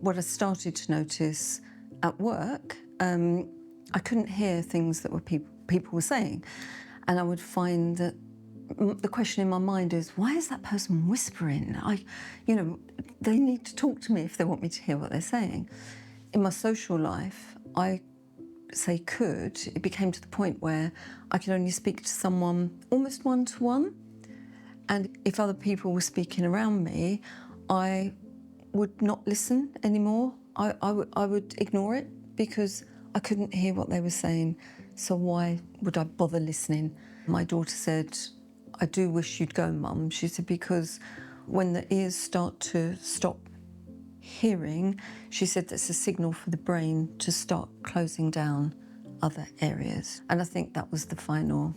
what I started to notice at work, I couldn't hear things that were people were saying. And I would find that the question in my mind is, why is that person whispering? They need to talk to me if they want me to hear what they're saying. In my social life, it became to the point where I could only speak to someone almost one-to-one. And if other people were speaking around me, I would not listen anymore. I would ignore it because I couldn't hear what they were saying. So why would I bother listening? My daughter said, I do wish you'd go, Mum. She said, because when the ears start to stop hearing, she said that's a signal for the brain to start closing down other areas. And I think that was the final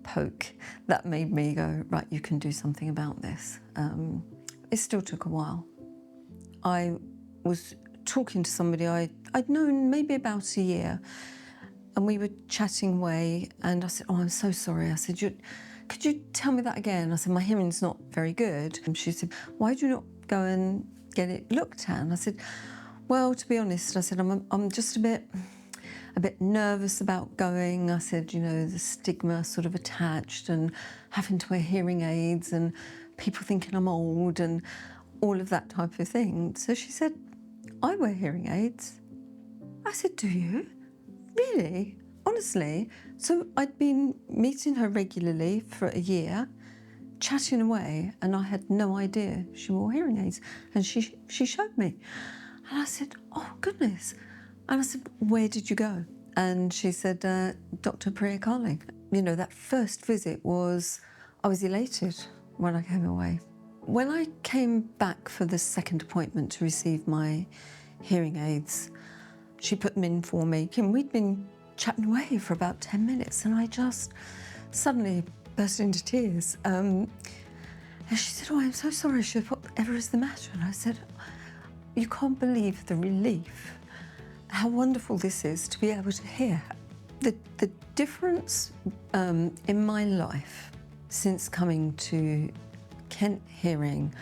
poke that made me go, right, you can do something about this. It still took a while. I was talking to somebody I'd known maybe about a year, and we were chatting away, and I said, oh, I'm so sorry. I said, could you tell me that again? I said, my hearing's not very good. And she said, why do you not go and get it looked at? And I said, well, to be honest, I said, I'm just a bit nervous about going. I said, the stigma sort of attached and having to wear hearing aids and people thinking I'm old and all of that type of thing. So she said, I wear hearing aids. I said, do you? Really? Honestly? So I'd been meeting her regularly for a year, chatting away, and I had no idea she wore hearing aids. And she showed me. And I said, oh, goodness. And I said, where did you go? And she said, Dr Priya Carling. That first visit I was elated when I came away. When I came back for the second appointment to receive my hearing aids, she put them in for me. And we'd been chatting away for about 10 minutes, and I just suddenly burst into tears. And she said, oh, I'm so sorry. She said, whatever is the matter? And I said, you can't believe the relief, how wonderful this is to be able to hear. The difference in my life since coming to Kent Hearing,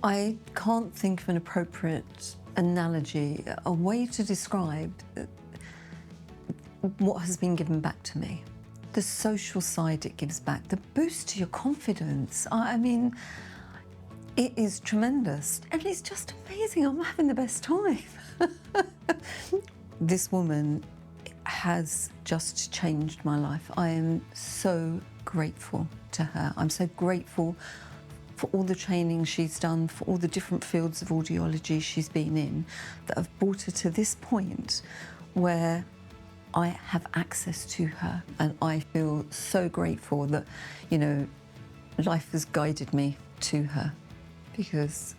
I can't think of an appropriate analogy, a way to describe what has been given back to me. The social side it gives back, the boost to your confidence. I mean, it is tremendous. And it's just amazing. I'm having the best time. This woman has just changed my life. I am so grateful to her. I'm so grateful for all the training she's done, for all the different fields of audiology she's been in, that have brought her to this point where I have access to her. And I feel so grateful that, life has guided me to her, because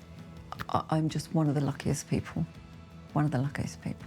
I'm just one of the luckiest people. One of the luckiest people.